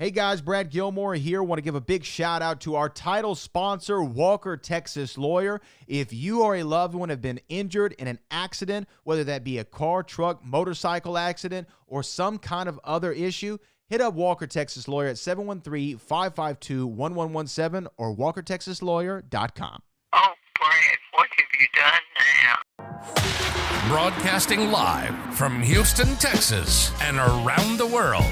Hey guys, Brad Gilmore here. Want to give a big shout out to our title sponsor, Walker Texas Lawyer. If you or a loved one have been injured in an accident, whether that be a car, truck, motorcycle accident, or some kind of other issue, hit up Walker Texas Lawyer at 713-552-1117 or walkertexaslawyer.com. Oh, Brad, what have you done now? Broadcasting live from Houston, Texas, and around the world.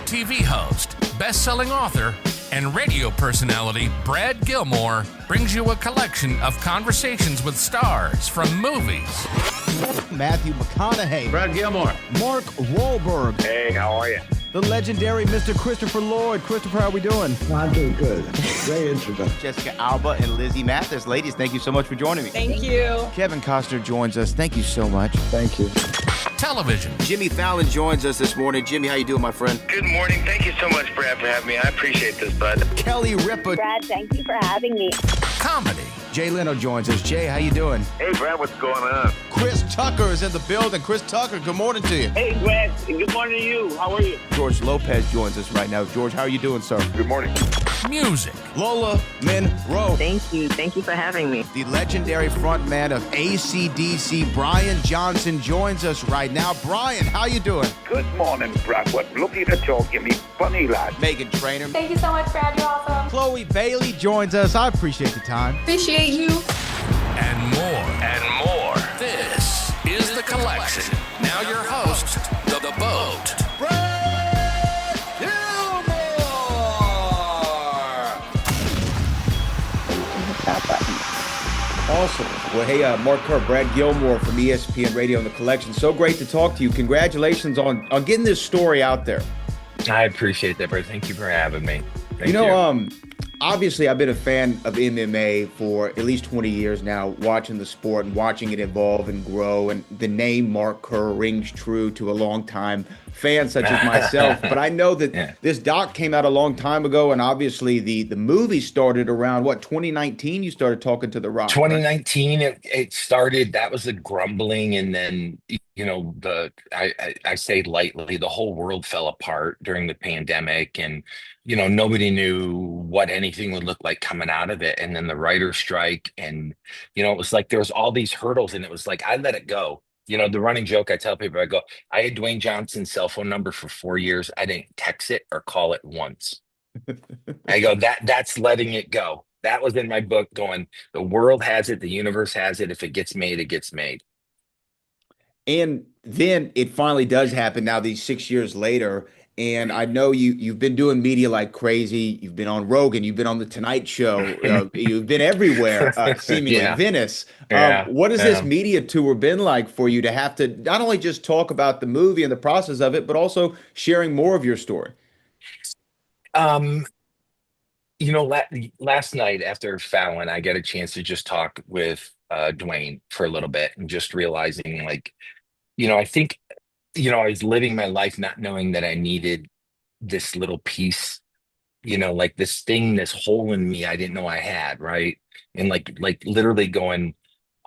TV host, best-selling author, and radio personality Brad Gilmore brings you a collection of conversations with stars from movies. Matthew McConaughey. Brad Gilmore. Mark Wahlberg. Hey, how are you? The legendary Mr. Christopher Lloyd. Christopher, how are we doing? I'm doing good. Great introduction. Jessica Alba and Lizzie Mathis. Ladies, thank you so much for joining me. Thank you. Kevin Costner joins us. Thank you so much. Thank you. Television. Jimmy Fallon joins us this morning. Jimmy, how you doing, my friend? Good morning. Thank you so much, Brad, for having me. I appreciate this, bud. Kelly Ripa. Brad, thank you for having me. Comedy. Jay Leno joins us. Jay, how you doing? Hey, Brad, what's going on? Chris Tucker is in the building. Chris Tucker, good morning to you. Hey, Brad, and good morning to you. How are you? George Lopez joins us right now. George, how are you doing, sir? Good morning. Music. Lola Monroe. Thank you. Thank you for having me. The legendary frontman of AC/DC, Brian Johnson, joins us right now. Brian, how you doing? Good morning, Brad. What lovely to talk. You me funny lad. Megan Trainor. Thank you so much, Brad. You're awesome. Chloe Bailey joins us. I appreciate the time. Appreciate you. And more. This is The Collection. Now your host, The Boat. Brad Gilmore! Awesome. Well, hey, Mark Kerr, Brad Gilmore from ESPN Radio and The Collection. So great to talk to you. Congratulations on getting this story out there. I appreciate that, Brad. Thank you for having me. Thank you. Obviously, I've been a fan of MMA for at least 20 years now, watching the sport and watching it evolve and grow. And the name Mark Kerr rings true to a long-time fan such as myself. But I know that this doc came out a long time ago, and obviously the movie started around, 2019? You started talking to The Rock. 2019, it started. That was the grumbling, and then I say lightly, the whole world fell apart during the pandemic, and nobody knew what anything would look like coming out of it. And then the writer's strike, and it was like there was all these hurdles, and it was like I let it go. The running joke I tell people, I go, I had Dwayne Johnson's cell phone number for 4 years. I didn't text it or call it once. I go, that's letting it go. That was in my book going, the world has it, the universe has it. If it gets made, it gets made. And then it finally does happen now, these 6 years later. And I know you've been doing media like crazy. You've been on Rogan. You've been on The Tonight Show. You've been everywhere, seemingly. Venice. What has this media tour been like for you to have to not only just talk about the movie and the process of it, but also sharing more of your story? Last night after Fallon, I got a chance to just talk with Dwayne for a little bit and just realizing, I think, I was living my life not knowing that I needed this little piece, this thing, this hole in me I didn't know I had, right? And like literally going,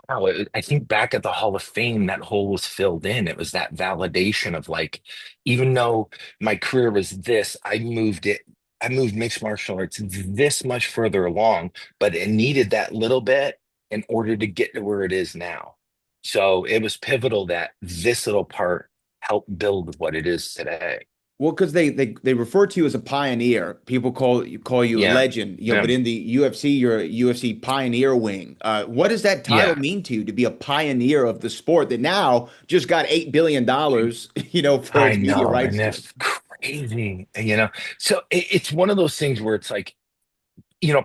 wow, I think back at the Hall of Fame, that hole was filled in. It was that validation of even though my career was this, I moved mixed martial arts this much further along, but it needed that little bit in order to get to where it is now. So it was pivotal that this little part helped build what it is today. Well, because they refer to you as a pioneer. People call you a legend. But in the UFC, you're a UFC pioneer wing. What does that title mean to you, to be a pioneer of the sport that now just got $8 billion, for its media rights? And that's crazy, So it's one of those things where it's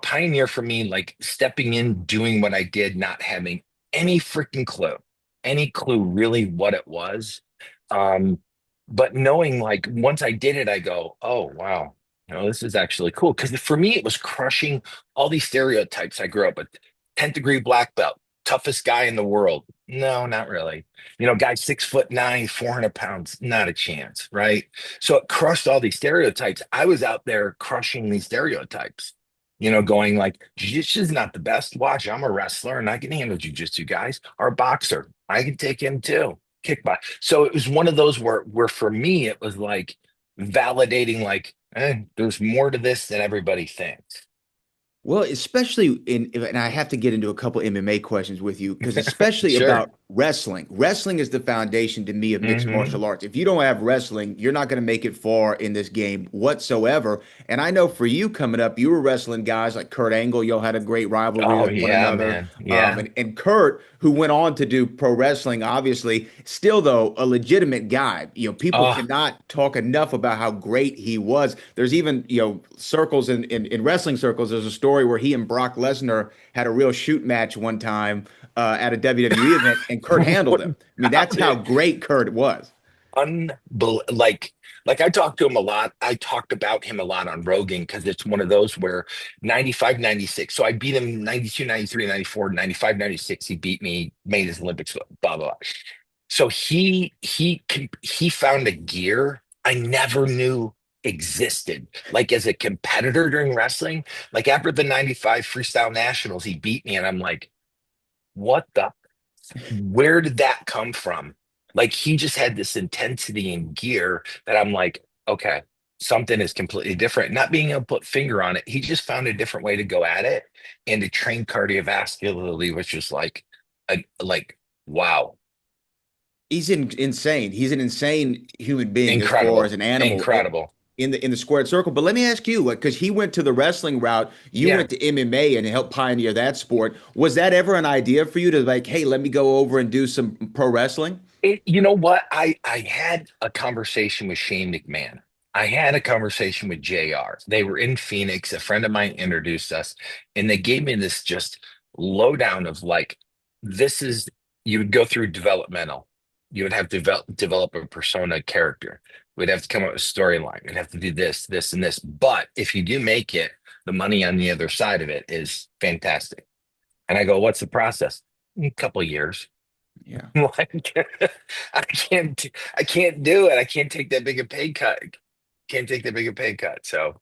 pioneer for me, stepping in, doing what I did, not having any freaking clue really what it was. But knowing once I did it, I go, oh, wow, this is actually cool. Because for me, it was crushing all these stereotypes. I grew up with 10th degree black belt, toughest guy in the world. No, not really. Guy 6'9", 400 pounds, not a chance, right? So it crushed all these stereotypes. I was out there crushing these stereotypes, going jiu-jitsu is not the best. Watch, I'm a wrestler and I can handle jiu-jitsu, guys. Or a boxer, I can take him too. Kickbox. So it was one of those where for me, it was validating like, there's more to this than everybody thinks. Well, especially and I have to get into a couple MMA questions with you because especially Sure. about wrestling. Wrestling is the foundation to me of mixed Mhm. martial arts. If you don't have wrestling, you're not going to make it far in this game whatsoever. And I know for you coming up, you were wrestling guys like Kurt Angle. Y'all had a great rivalry Oh with one yeah, another. man. Yeah. And Kurt, who went on to do pro wrestling, obviously, still though a legitimate guy. People Oh, cannot talk enough about how great he was. There's even, circles in wrestling circles. There's a story where he and Brock Lesnar had a real shoot match one time at a WWE event, and Kurt handled him. I mean, that's how great Kurt was. Like I talked to him a lot. I talked about him a lot on Rogan because it's one of those where 95, 96. So I beat him 92, 93, 94, 95, 96. He beat me, made his Olympics, blah, blah, blah. So he found a gear I never knew existed. Like as a competitor during wrestling, like after the 95 Freestyle Nationals, he beat me and I'm like, what the, where did that come from? Like he just had this intensity and gear that I'm like, okay, something is completely different. Not being able to put finger on it, he just found a different way to go at it and to train cardiovascularly, which was like wow, He's insane. He's an insane human being as far incredible, as an animal incredible. in the squared circle. But let me ask you, because he went to the wrestling route, you Yeah. went to MMA and helped pioneer that sport. Was that ever an idea for you to like, hey, let me go over and do some pro wrestling? You know what? I had a conversation with Shane McMahon. I had a conversation with JR. They were in Phoenix. A friend of mine introduced us, and they gave me this just lowdown of like, this is, you would go through developmental. You would have to develop a persona character. We'd have to come up with a storyline. We'd have to do this, this, and this. But if you do make it, the money on the other side of it is fantastic. And I go, what's the process? A couple of years. Yeah. Like I can't do it. I can't take that big a pay cut. Can't take that big a pay cut. So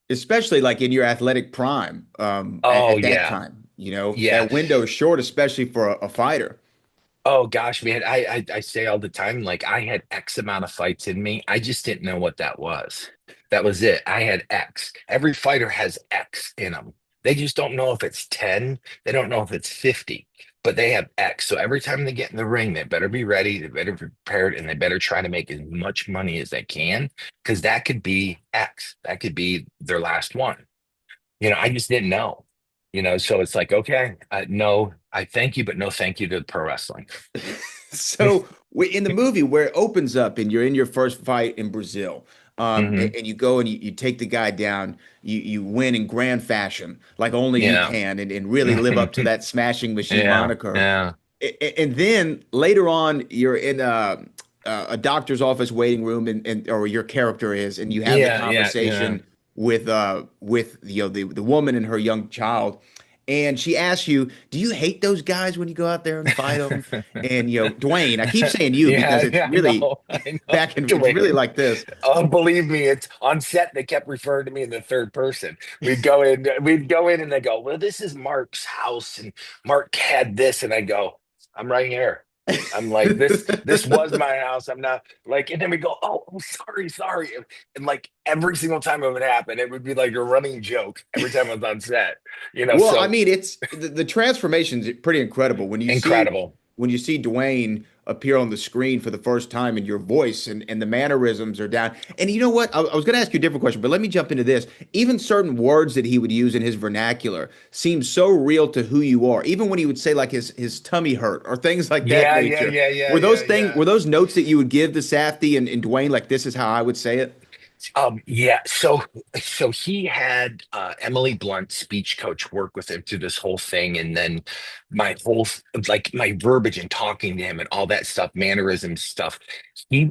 Especially like in your athletic prime, oh at that yeah. time, Yeah. that window is short, especially for a fighter. Oh gosh, man. I say all the time, like I had X amount of fights in me. I just didn't know what that was. That was it. I had X. Every fighter has X in them. They just don't know if it's 10. They don't know if it's 50, but they have X. So every time they get in the ring, they better be ready, they better be prepared, and they better try to make as much money as they can, because that could be X. That could be their last one. I just didn't know. So it's like, okay, no, I thank you, but no thank you to pro wrestling. So in the movie where it opens up and you're in your first fight in Brazil, Hmm. and you go and you take the guy down, you win in grand fashion, like only you Yeah. can, and really live up to that smashing machine Yeah. moniker. Yeah. And then later on, you're in a doctor's office waiting room, or your character is, and you have the Yeah. Yeah. Yeah. conversation with the woman and her young child, and she asks you, "Do you hate those guys when you go out there and fight them?" And Dwayne, I keep saying you because Yeah. it's Yeah. really I know. it's really Dwayne. like this. Oh, believe me, it's on set. They kept referring to me in the third person. We'd go in and they go, well, this is Mark's house and Mark had this. And I go, I'm right here. I'm like, this was my house. I'm not like, and then we go, oh, sorry. And like every single time it would happen, it would be like a running joke every time I was on set, Well, I so mean, it's the transformation's pretty incredible incredible. when you see Dwayne appear on the screen for the first time and your voice and the mannerisms are down. And you know what? I was going to ask you a different question, but let me jump into this. Even certain words that he would use in his vernacular seem so real to who you are. Even when he would say like his tummy hurt or things like that Yeah, nature. yeah. Were those Yeah. were those notes that you would give to Safdie and Dwayne, like this is how I would say it? Yeah. So he had Emily Blunt, speech coach, work with him through this whole thing, and then my whole like my verbiage and talking to him and all that stuff, mannerism stuff. He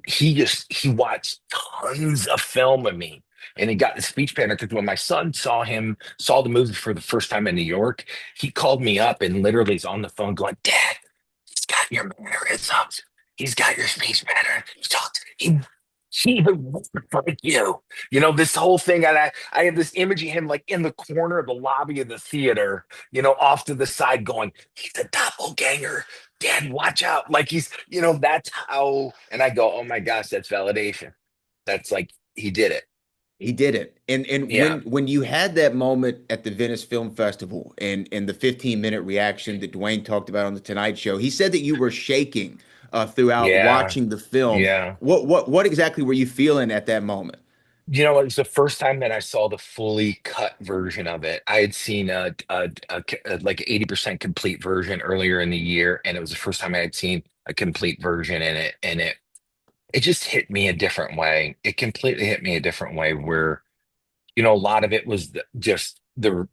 watched tons of film of me, and he got the speech pattern because when my son saw the movie for the first time in New York, he called me up and literally is on the phone going, "Dad, he's got your mannerisms. He's got your speech pattern. He talks. He even looks like you." This whole thing. And I have this image of him like in the corner of the lobby of the theater, off to the side going, he's a doppelganger. Dad, watch out. Like that's how, and I go, oh my gosh, that's validation. That's like, he did it. He did it. And Yeah. when you had that moment at the Venice Film Festival and the 15-minute reaction that Dwayne talked about on the Tonight Show, he said that you were shaking throughout Yeah. watching the film. Yeah. What exactly were you feeling at that moment? You know, it was the first time that I saw the fully cut version of it. I had seen a like 80% complete version earlier in the year, and it was the first time I had seen a complete version in it, and it just hit me a different way. It completely hit me a different way where, a lot of it was just the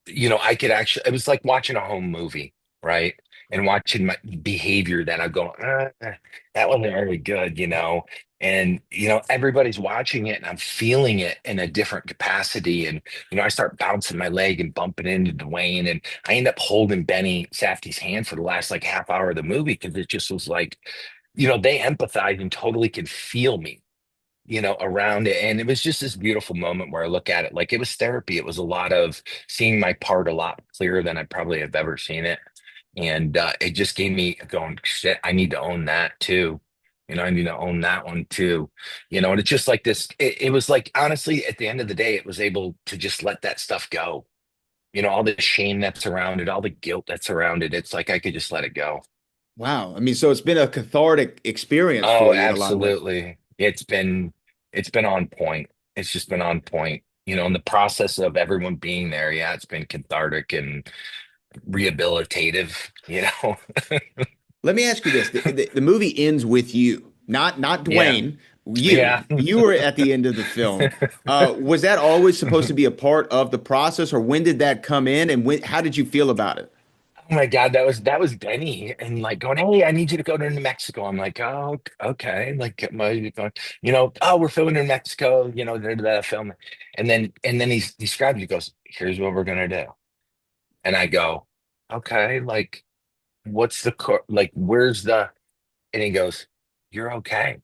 I could actually, it was like watching a home movie, right? And watching my behavior that I go, that wasn't really good, And, everybody's watching it and I'm feeling it in a different capacity. And, I start bouncing my leg and bumping into Dwayne. And I end up holding Benny Safdie's hand for the last like half hour of the movie because it just was like, they empathize and totally could feel me, around it. And it was just this beautiful moment where I look at it like it was therapy. It was a lot of seeing my part a lot clearer than I probably have ever seen it. And it just gave me going, shit, I need to own that too. I need to own that one too. And it's just like this, it was like, honestly, at the end of the day, it was able to just let that stuff go. All the shame that's around it, all the guilt that's around it. It's like I could just let it go. Wow. I mean, so it's been a cathartic experience Oh, for you in a lot of ways. absolutely. It's been on point. It's just been on point. In the process of everyone being there, yeah, it's been cathartic and rehabilitative, Let me ask you this. The movie ends with you, not Yeah. Dwayne. Yeah. You were at the end of the film. Was that always supposed to be a part of the process, or when did that come in, and how did you feel about it? Oh my God, that was Benny and like going, hey, I need you to go to New Mexico. I'm like, oh, okay. Like oh, we're filming in Mexico, that film. And then he describes, he goes, here's what we're gonna do. And I go, okay, like what's like where's the and he goes, you're okay.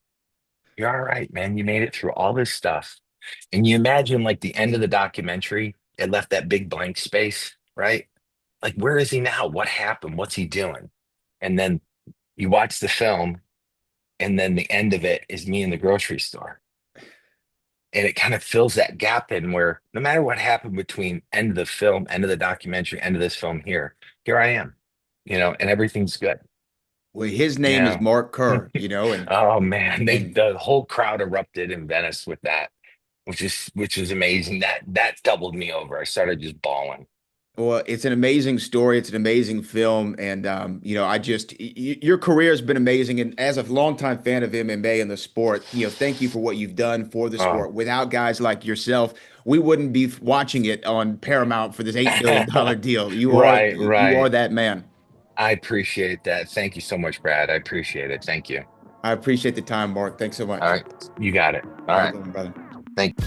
You're all right, man. You made it through all this stuff. And you imagine like the end of the documentary, it left that big blank space, right? Like, where is he now? What happened? What's he doing? And then you watch the film, and then the end of it is me in the grocery store. And it kind of fills that gap in where no matter what happened between end of the film, end of the documentary, end of this film here I am, and everything's good. Well, his name is Yeah. Mark Kerr, and Oh man, and the whole crowd erupted in Venice with that, which is amazing. That doubled me over. I started just bawling. well, it's an amazing story. It's an amazing film, and your career has been amazing. And as a longtime fan of MMA and the sport, thank you for what you've done for the Oh. sport. Without guys like yourself, we wouldn't be watching it on Paramount for this $8 billion deal. Right, You are right. that man. I appreciate that. Thank you so much, Brad. I appreciate it. Thank you. I appreciate the time, Mark. Thanks so much. All right. You got it. All Have a right. good one, brother. Thank you.